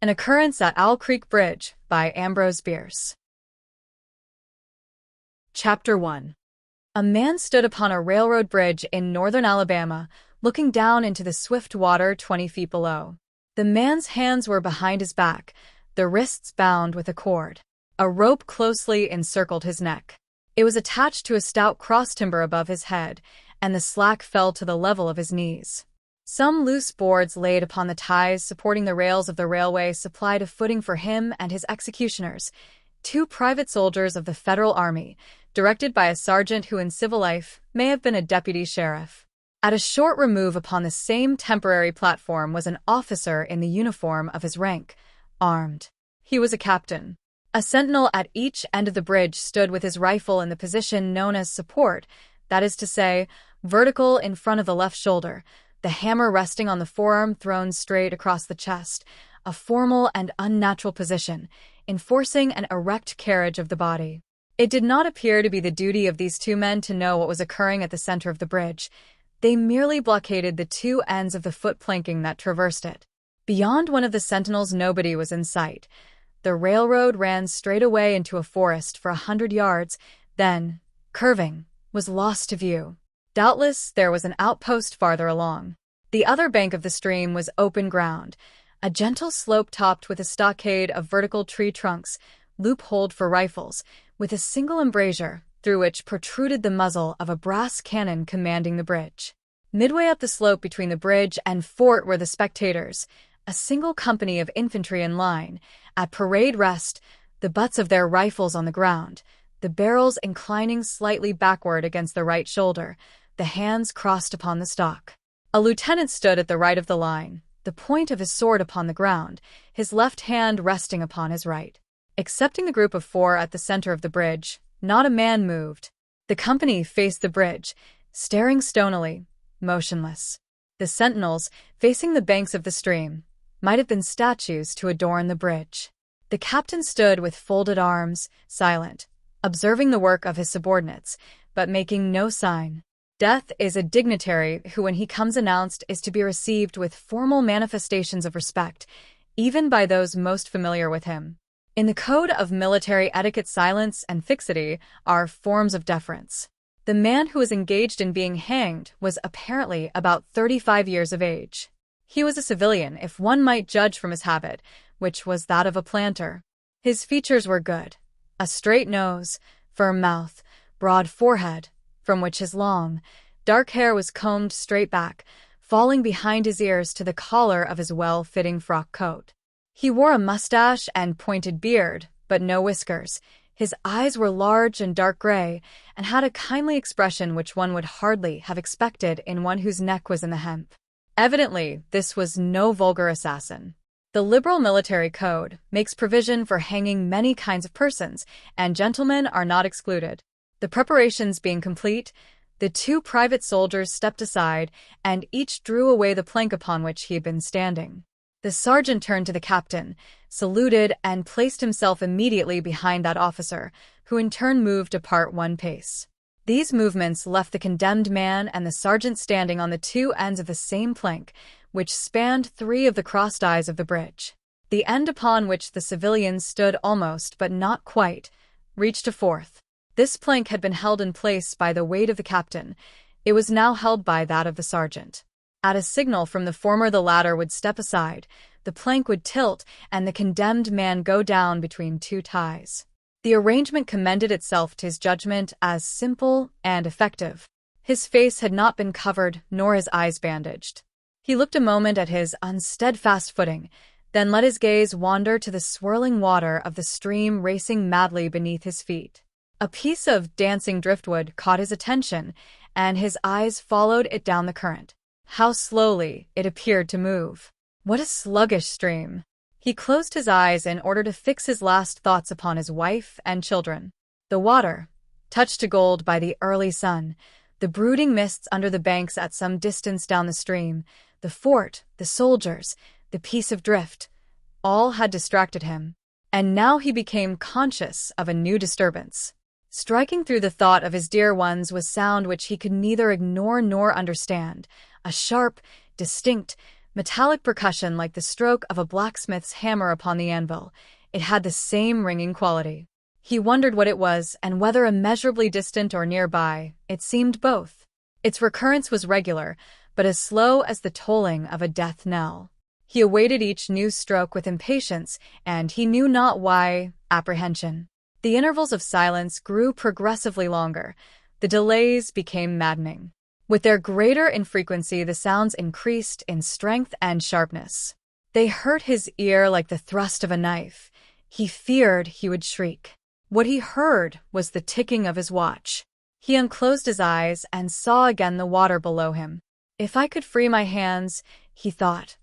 An Occurrence at Owl Creek Bridge by Ambrose Bierce. Chapter 1. A man stood upon a railroad bridge in northern Alabama, looking down into the swift water 20 feet below. The man's hands were behind his back, the wrists bound with a cord. A rope closely encircled his neck. It was attached to a stout cross-timber above his head, and the slack fell to the level of his knees. Some loose boards laid upon the ties supporting the rails of the railway supplied a footing for him and his executioners, 2 private soldiers of the Federal Army, directed by a sergeant who in civil life may have been a deputy sheriff. At a short remove upon the same temporary platform was an officer in the uniform of his rank, armed. He was a captain. A sentinel at each end of the bridge stood with his rifle in the position known as support, that is to say, vertical in front of the left shoulder, the hammer resting on the forearm thrown straight across the chest, a formal and unnatural position, enforcing an erect carriage of the body. It did not appear to be the duty of these 2 men to know what was occurring at the center of the bridge. They merely blockaded the 2 ends of the foot planking that traversed it. Beyond one of the sentinels nobody was in sight. The railroad ran straight away into a forest for 100 yards, then, curving, was lost to view. Doubtless there was an outpost farther along. The other bank of the stream was open ground, a gentle slope topped with a stockade of vertical tree trunks, loopholed for rifles, with a single embrasure through which protruded the muzzle of a brass cannon commanding the bridge. Midway up the slope between the bridge and fort were the spectators, a single company of infantry in line, at parade rest, the butts of their rifles on the ground, the barrels inclining slightly backward against the right shoulder, the hands crossed upon the stock. A lieutenant stood at the right of the line, the point of his sword upon the ground, his left hand resting upon his right. Excepting the group of 4 at the center of the bridge, not a man moved. The company faced the bridge, staring stonily, motionless. The sentinels, facing the banks of the stream, might have been statues to adorn the bridge. The captain stood with folded arms, silent, observing the work of his subordinates, but making no sign. Death is a dignitary who, when he comes announced, is to be received with formal manifestations of respect, even by those most familiar with him. In the code of military etiquette, silence and fixity are forms of deference. The man who was engaged in being hanged was apparently about 35 years of age. He was a civilian, if one might judge from his habit, which was that of a planter. His features were good. A straight nose, firm mouth, broad forehead, from which his long, dark hair was combed straight back, falling behind his ears to the collar of his well-fitting frock coat. He wore a mustache and pointed beard, but no whiskers. His eyes were large and dark gray, and had a kindly expression which one would hardly have expected in one whose neck was in the hemp. Evidently, this was no vulgar assassin. The liberal military code makes provision for hanging many kinds of persons, and gentlemen are not excluded. The preparations being complete, the 2 private soldiers stepped aside, and each drew away the plank upon which he had been standing. The sergeant turned to the captain, saluted, and placed himself immediately behind that officer, who in turn moved apart 1 pace. These movements left the condemned man and the sergeant standing on the 2 ends of the same plank, which spanned 3 of the crossed eyes of the bridge. The end upon which the civilians stood almost, but not quite, reached a 4th. This plank had been held in place by the weight of the captain. It was now held by that of the sergeant. At a signal from the former, the latter would step aside, the plank would tilt, and the condemned man go down between 2 ties. The arrangement commended itself to his judgment as simple and effective. His face had not been covered, nor his eyes bandaged. He looked a moment at his unsteadfast footing, then let his gaze wander to the swirling water of the stream racing madly beneath his feet. A piece of dancing driftwood caught his attention, and his eyes followed it down the current. How slowly it appeared to move! What a sluggish stream! He closed his eyes in order to fix his last thoughts upon his wife and children. The water, touched to gold by the early sun, the brooding mists under the banks at some distance down the stream, the fort, the soldiers, the piece of drift, all had distracted him. And now he became conscious of a new disturbance. Striking through the thought of his dear ones was sound which he could neither ignore nor understand, a sharp, distinct, metallic percussion like the stroke of a blacksmith's hammer upon the anvil. It had the same ringing quality. He wondered what it was, and whether immeasurably distant or nearby. It seemed both. Its recurrence was regular, but as slow as the tolling of a death knell. He awaited each new stroke with impatience, and he knew not why, apprehension. The intervals of silence grew progressively longer. The delays became maddening. With their greater infrequency, the sounds increased in strength and sharpness. They hurt his ear like the thrust of a knife. He feared he would shriek. What he heard was the ticking of his watch. He unclosed his eyes and saw again the water below him. If I could free my hands, he thought,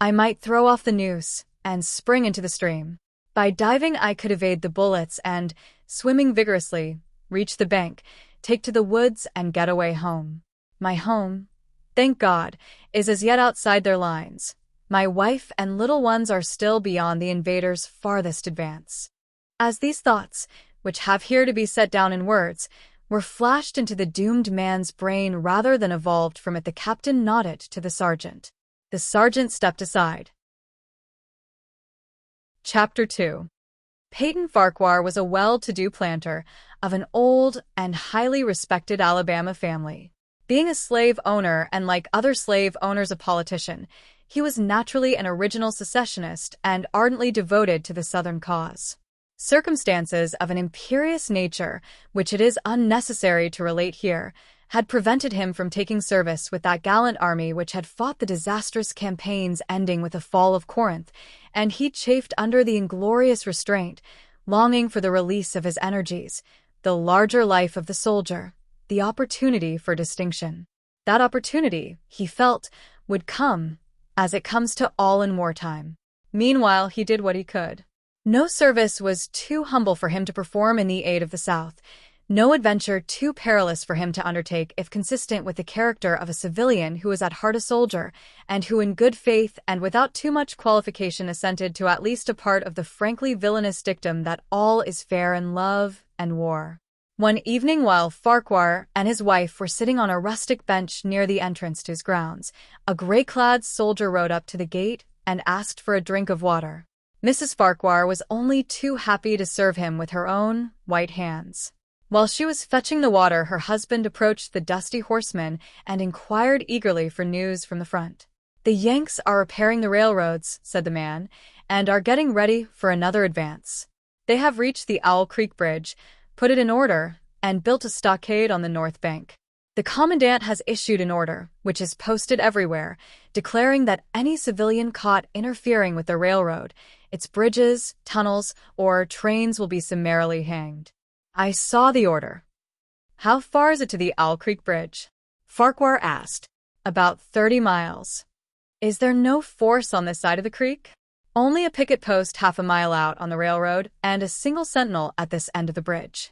I might throw off the noose and spring into the stream. By diving, I could evade the bullets and, swimming vigorously, reach the bank, take to the woods and get away home. My home, thank God, is as yet outside their lines. My wife and little ones are still beyond the invaders' farthest advance. As these thoughts, which have here to be set down in words, were flashed into the doomed man's brain rather than evolved from it, the captain nodded to the sergeant. The sergeant stepped aside. Chapter 2. Peyton Farquhar was a well-to-do planter of an old and highly respected Alabama family. Being a slave owner and, like other slave owners, a politician, he was naturally an original secessionist and ardently devoted to the Southern cause. Circumstances of an imperious nature, which it is unnecessary to relate here, had prevented him from taking service with that gallant army which had fought the disastrous campaigns ending with the fall of Corinth, and he chafed under the inglorious restraint, longing for the release of his energies, the larger life of the soldier, the opportunity for distinction. That opportunity, he felt, would come, as it comes to all in wartime. Meanwhile, he did what he could. No service was too humble for him to perform in the aid of the South, no adventure too perilous for him to undertake if consistent with the character of a civilian who was at heart a soldier, and who in good faith and without too much qualification assented to at least a part of the frankly villainous dictum that all is fair in love and war. One evening, while Farquhar and his wife were sitting on a rustic bench near the entrance to his grounds, a gray-clad soldier rode up to the gate and asked for a drink of water. Mrs. Farquhar was only too happy to serve him with her own white hands. While she was fetching the water, her husband approached the dusty horseman and inquired eagerly for news from the front. "The Yanks are repairing the railroads," said the man, "and are getting ready for another advance. They have reached the Owl Creek Bridge, put it in order, and built a stockade on the north bank. The commandant has issued an order, which is posted everywhere, declaring that any civilian caught interfering with the railroad, its bridges, tunnels, or trains will be summarily hanged." I saw the order. "How far is it to the Owl Creek Bridge?" Farquhar asked. "About 30 miles. Is there no force on this side of the creek?" "Only a picket post half a mile out on the railroad and a single sentinel at this end of the bridge."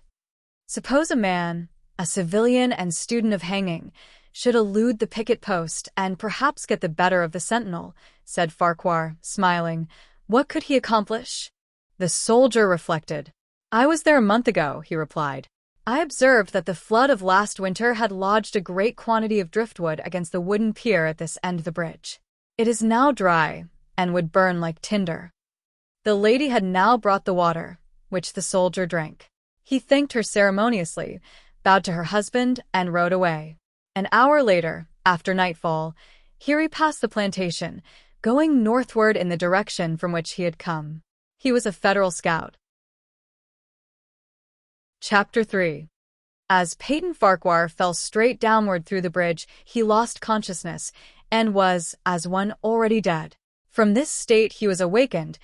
"Suppose a man, a civilian and student of hanging, should elude the picket post and perhaps get the better of the sentinel," said Farquhar, smiling. "What could he accomplish?" The soldier reflected. "I was there a month ago," he replied. "I observed that the flood of last winter had lodged a great quantity of driftwood against the wooden pier at this end of the bridge. It is now dry, and would burn like tinder." The lady had now brought the water, which the soldier drank. He thanked her ceremoniously, bowed to her husband, and rode away. An hour later, after nightfall, he repassed the plantation, going northward in the direction from which he had come. He was a Federal scout. Chapter 3. As Peyton Farquhar fell straight downward through the bridge, he lost consciousness, and was as one already dead. From this state he was awakened,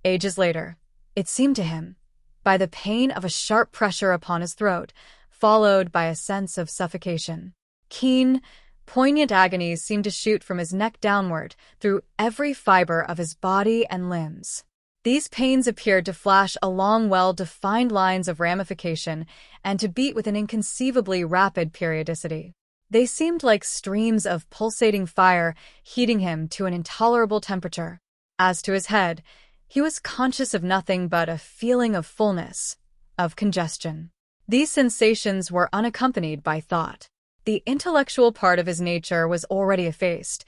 ages later, it seemed to him, by the pain of a sharp pressure upon his throat, followed by a sense of suffocation. Keen, poignant agonies seemed to shoot from his neck downward, through every fiber of his body and limbs. These pains appeared to flash along well-defined lines of ramification and to beat with an inconceivably rapid periodicity. They seemed like streams of pulsating fire, heating him to an intolerable temperature. As to his head, he was conscious of nothing but a feeling of fullness, of congestion. These sensations were unaccompanied by thought. The intellectual part of his nature was already effaced.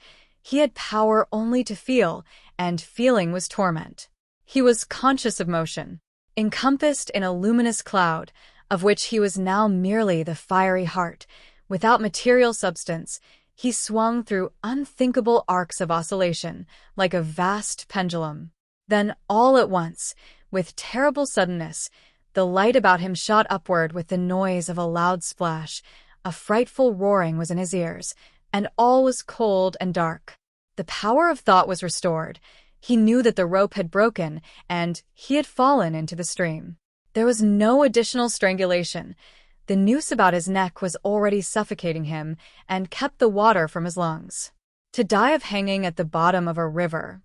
He had power only to feel, and feeling was torment. He was conscious of motion, encompassed in a luminous cloud, of which he was now merely the fiery heart. Without material substance, he swung through unthinkable arcs of oscillation, like a vast pendulum. Then, all at once, with terrible suddenness, the light about him shot upward with the noise of a loud splash. A frightful roaring was in his ears, and all was cold and dark. The power of thought was restored. He knew that the rope had broken, and he had fallen into the stream. There was no additional strangulation. The noose about his neck was already suffocating him and kept the water from his lungs. To die of hanging at the bottom of a river.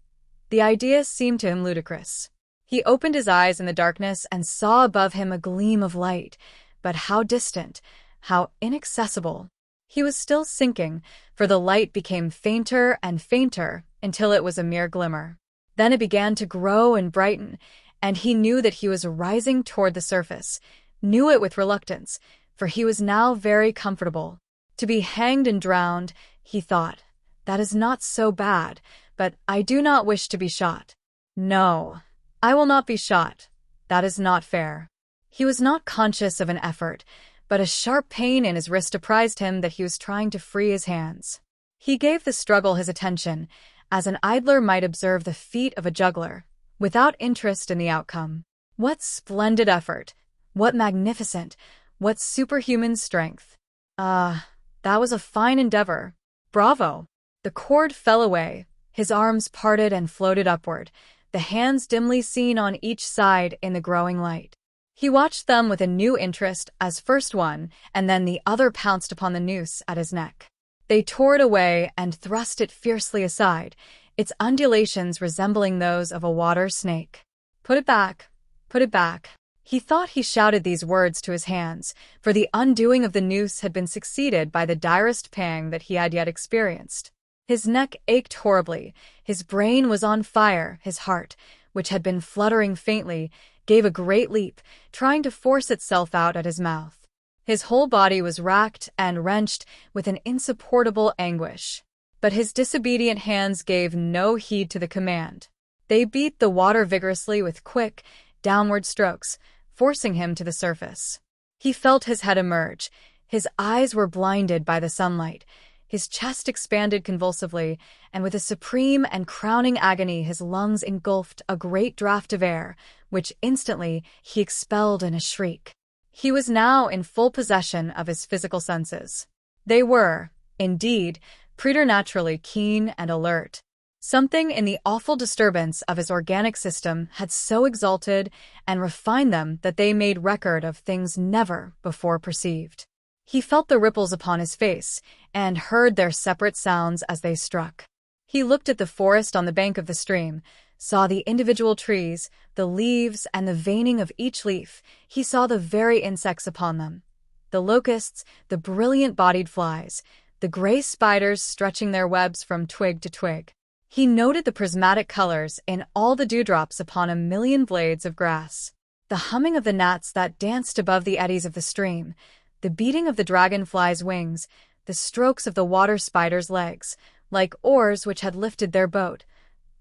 The idea seemed to him ludicrous. He opened his eyes in the darkness and saw above him a gleam of light, but how distant, how inaccessible. He was still sinking, for the light became fainter and fainter until it was a mere glimmer. Then it began to grow and brighten, and he knew that he was rising toward the surface, knew it with reluctance, for he was now very comfortable. To be hanged and drowned, he thought, that is not so bad, but I do not wish to be shot. No, I will not be shot. That is not fair. He was not conscious of an effort, but a sharp pain in his wrist apprised him that he was trying to free his hands. He gave the struggle his attention, as an idler might observe the feat of a juggler, without interest in the outcome. What splendid effort! What magnificent, what superhuman strength! Ah, that was a fine endeavor. Bravo! The cord fell away, his arms parted and floated upward, the hands dimly seen on each side in the growing light. He watched them with a new interest as first one and then the other pounced upon the noose at his neck. They tore it away and thrust it fiercely aside, its undulations resembling those of a water snake. Put it back, put it back. He thought he shouted these words to his hands, for the undoing of the noose had been succeeded by the direst pang that he had yet experienced. His neck ached horribly, his brain was on fire, his heart, which had been fluttering faintly, gave a great leap, trying to force itself out at his mouth. His whole body was racked and wrenched with an insupportable anguish. But his disobedient hands gave no heed to the command. They beat the water vigorously with quick, downward strokes, forcing him to the surface. He felt his head emerge. His eyes were blinded by the sunlight. His chest expanded convulsively, and with a supreme and crowning agony his lungs engulfed a great draught of air, which instantly he expelled in a shriek. He was now in full possession of his physical senses. They were, indeed, preternaturally keen and alert. Something in the awful disturbance of his organic system had so exalted and refined them that they made record of things never before perceived. He felt the ripples upon his face and heard their separate sounds as they struck. He looked at the forest on the bank of the stream, saw the individual trees, the leaves, and the veining of each leaf. He saw the very insects upon them, the locusts, the brilliant-bodied flies, the gray spiders stretching their webs from twig to twig. He noted the prismatic colors in all the dewdrops upon a million blades of grass, the humming of the gnats that danced above the eddies of the stream, the beating of the dragonfly's wings, the strokes of the water spider's legs, like oars which had lifted their boat.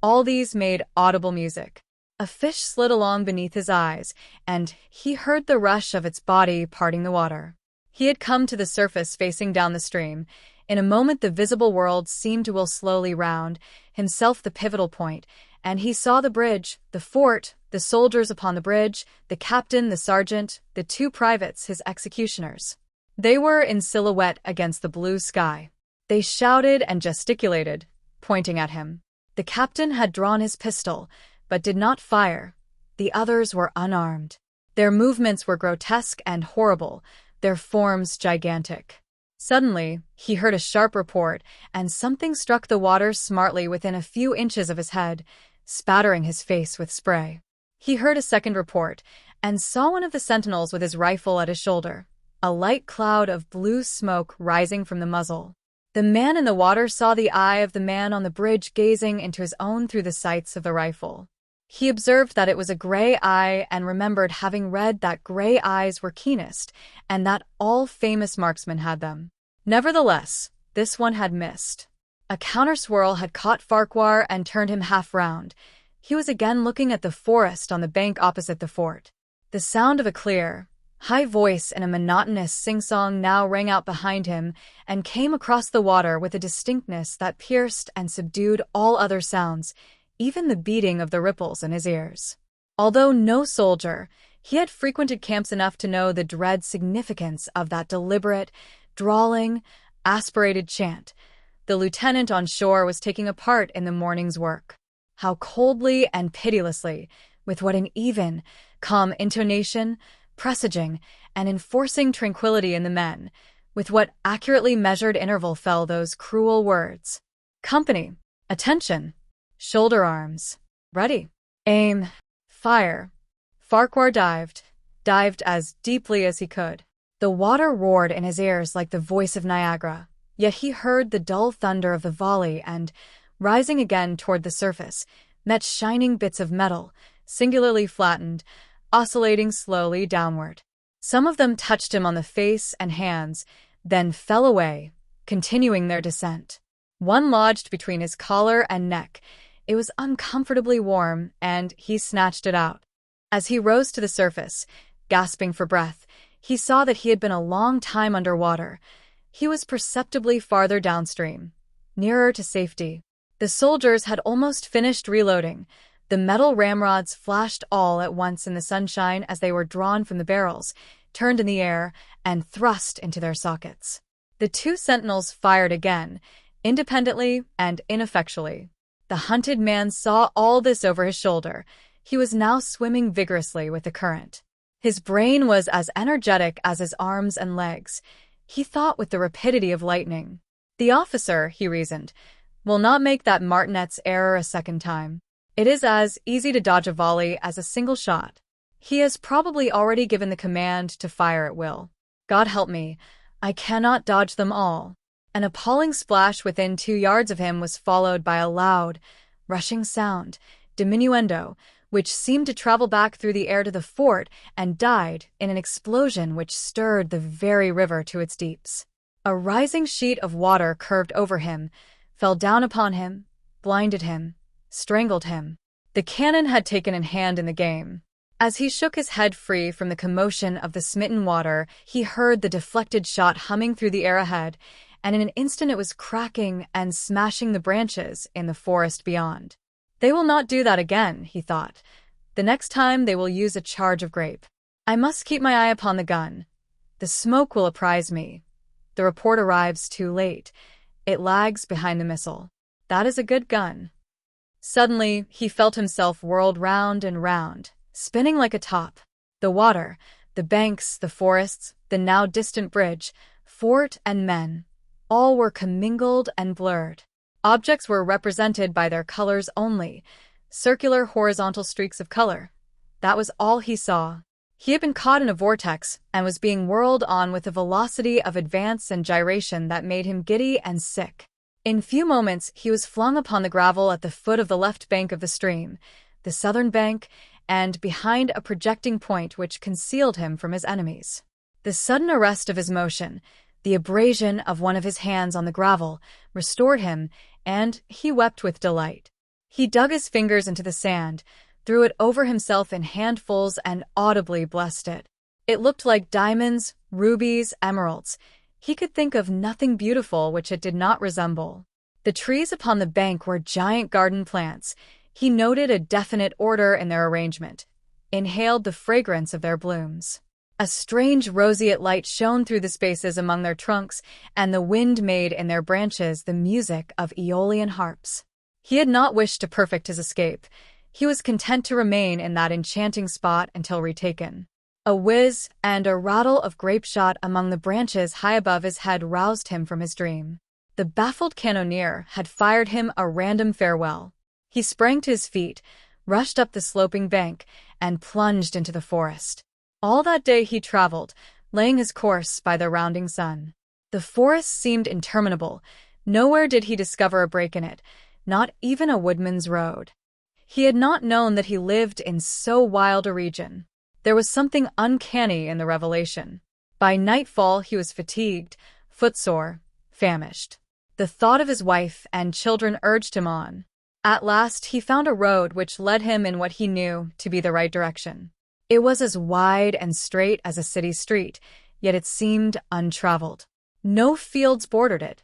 All these made audible music. A fish slid along beneath his eyes, and he heard the rush of its body parting the water. He had come to the surface facing down the stream. In a moment the visible world seemed to will slowly round, himself the pivotal point, and he saw the bridge, the fort, the soldiers upon the bridge, the captain, the sergeant, the two privates, his executioners. They were in silhouette against the blue sky. They shouted and gesticulated, pointing at him. The captain had drawn his pistol, but did not fire. The others were unarmed. Their movements were grotesque and horrible, their forms gigantic. Suddenly, he heard a sharp report, and something struck the water smartly within a few inches of his head, spattering his face with spray. He heard a second report, and saw one of the sentinels with his rifle at his shoulder, a light cloud of blue smoke rising from the muzzle. The man in the water saw the eye of the man on the bridge gazing into his own through the sights of the rifle. He observed that it was a gray eye and remembered having read that gray eyes were keenest, and that all famous marksmen had them. Nevertheless, this one had missed. A counter-swirl had caught Farquhar and turned him half round. He was again looking at the forest on the bank opposite the fort. The sound of a clear, high voice in a monotonous sing-song now rang out behind him and came across the water with a distinctness that pierced and subdued all other sounds, even the beating of the ripples in his ears. Although no soldier, he had frequented camps enough to know the dread significance of that deliberate, drawling, aspirated chant. The lieutenant on shore was taking a part in the morning's work. How coldly and pitilessly, with what an even, calm intonation, presaging and enforcing tranquility in the men, with what accurately measured interval fell those cruel words. Company, attention, shoulder arms, ready, aim, fire. Farquhar dived as deeply as he could. The water roared in his ears like the voice of Niagara, yet he heard the dull thunder of the volley and, rising again toward the surface, met shining bits of metal, singularly flattened, oscillating slowly downward. Some of them touched him on the face and hands, then fell away, continuing their descent. One lodged between his collar and neck. It was uncomfortably warm, and he snatched it out. As he rose to the surface, gasping for breath, he saw that he had been a long time underwater. He was perceptibly farther downstream, nearer to safety. The soldiers had almost finished reloading. The metal ramrods flashed all at once in the sunshine as they were drawn from the barrels, turned in the air, and thrust into their sockets. The two sentinels fired again, independently and ineffectually. The hunted man saw all this over his shoulder. He was now swimming vigorously with the current. His brain was as energetic as his arms and legs. He thought with the rapidity of lightning. The officer, he reasoned, will not make that martinet's error a second time. It is as easy to dodge a volley as a single shot. He has probably already given the command to fire at will. God help me, I cannot dodge them all. An appalling splash within 2 yards of him was followed by a loud, rushing sound, diminuendo, which seemed to travel back through the air to the fort and died in an explosion which stirred the very river to its deeps. A rising sheet of water curved over him, fell down upon him, blinded him, strangled him. The cannon had taken a hand in the game. As he shook his head free from the commotion of the smitten water, he heard the deflected shot humming through the air ahead, and in an instant it was cracking and smashing the branches in the forest beyond. They will not do that again, he thought. The next time they will use a charge of grape. I must keep my eye upon the gun. The smoke will apprise me. The report arrives too late. It lags behind the missile. That is a good gun. Suddenly, he felt himself whirled round and round, spinning like a top. The water, the banks, the forests, the now distant bridge, fort and men, all were commingled and blurred. Objects were represented by their colors only, circular horizontal streaks of color. That was all he saw. He had been caught in a vortex and was being whirled on with a velocity of advance and gyration that made him giddy and sick. In few moments he was flung upon the gravel at the foot of the left bank of the stream, the southern bank, and behind a projecting point which concealed him from his enemies. The sudden arrest of his motion, the abrasion of one of his hands on the gravel, restored him, and he wept with delight. He dug his fingers into the sand, threw it over himself in handfuls, and audibly blessed it. It looked like diamonds, rubies, emeralds. He could think of nothing beautiful which it did not resemble. The trees upon the bank were giant garden plants. He noted a definite order in their arrangement, inhaled the fragrance of their blooms. A strange roseate light shone through the spaces among their trunks, and the wind made in their branches the music of Aeolian harps. He had not wished to perfect his escape. He was content to remain in that enchanting spot until retaken. A whiz and a rattle of grape-shot among the branches high above his head roused him from his dream. The baffled cannoneer had fired him a random farewell. He sprang to his feet, rushed up the sloping bank, and plunged into the forest. All that day he traveled, laying his course by the rounding sun. The forest seemed interminable. Nowhere did he discover a break in it, not even a woodman's road. He had not known that he lived in so wild a region. There was something uncanny in the revelation. By nightfall he was fatigued, footsore, famished. The thought of his wife and children urged him on. At last, he found a road which led him in what he knew to be the right direction. It was as wide and straight as a city street, yet it seemed untraveled. No fields bordered it,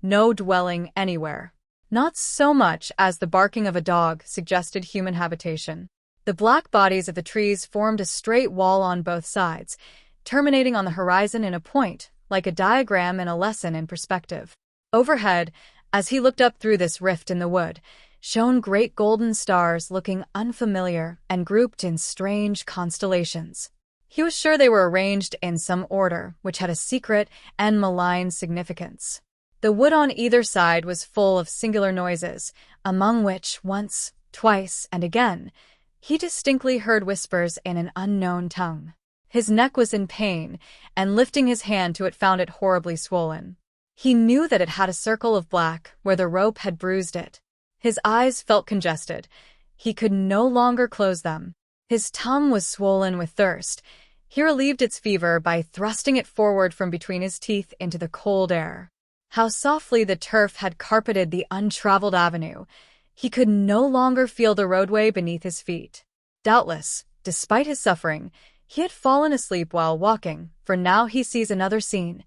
no dwelling anywhere. Not so much as the barking of a dog suggested human habitation. The black bodies of the trees formed a straight wall on both sides, terminating on the horizon in a point, like a diagram in a lesson in perspective. Overhead, as he looked up through this rift in the wood, shone great golden stars looking unfamiliar and grouped in strange constellations. He was sure they were arranged in some order which had a secret and malign significance. The wood on either side was full of singular noises, among which, once, twice, and again, he distinctly heard whispers in an unknown tongue. His neck was in pain, and lifting his hand to it found it horribly swollen. He knew that it had a circle of black where the rope had bruised it. His eyes felt congested. He could no longer close them. His tongue was swollen with thirst. He relieved its fever by thrusting it forward from between his teeth into the cold air. How softly the turf had carpeted the untraveled avenue. He could no longer feel the roadway beneath his feet. Doubtless, despite his suffering, he had fallen asleep while walking, for now he sees another scene.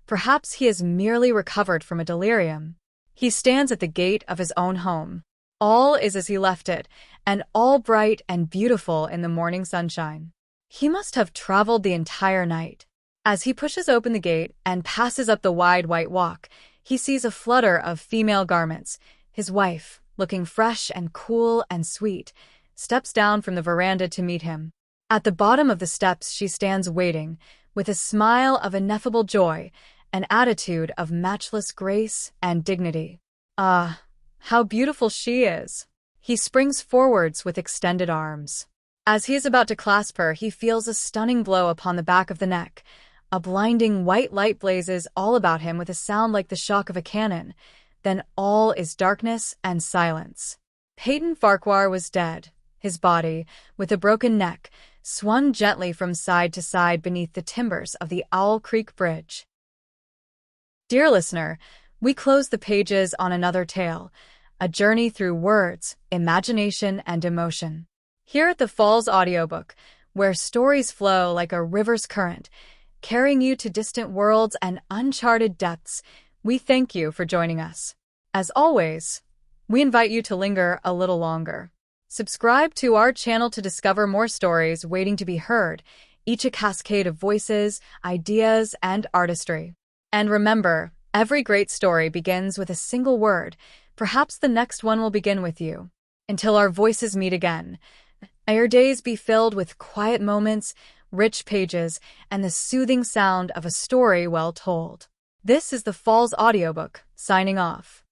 Perhaps he has merely recovered from a delirium. He stands at the gate of his own home. All is as he left it, and all bright and beautiful in the morning sunshine. He must have traveled the entire night. As he pushes open the gate and passes up the wide white walk, he sees a flutter of female garments. His wife, looking fresh and cool and sweet, steps down from the veranda to meet him. At the bottom of the steps she stands waiting, with a smile of ineffable joy, an attitude of matchless grace and dignity. Ah, how beautiful she is! He springs forwards with extended arms. As he is about to clasp her, he feels a stunning blow upon the back of the neck. A blinding white light blazes all about him with a sound like the shock of a cannon. Then all is darkness and silence. Peyton Farquhar was dead. His body, with a broken neck, swung gently from side to side beneath the timbers of the Owl Creek Bridge. Dear listener, we close the pages on another tale, a journey through words, imagination, and emotion. Here at the Falls Audiobook, where stories flow like a river's current, carrying you to distant worlds and uncharted depths, we thank you for joining us. As always, we invite you to linger a little longer. Subscribe to our channel to discover more stories waiting to be heard, each a cascade of voices, ideas, and artistry. And remember, every great story begins with a single word. Perhaps the next one will begin with you. Until our voices meet again, may your days be filled with quiet moments, rich pages, and the soothing sound of a story well told. This is the Falls Audiobook, signing off.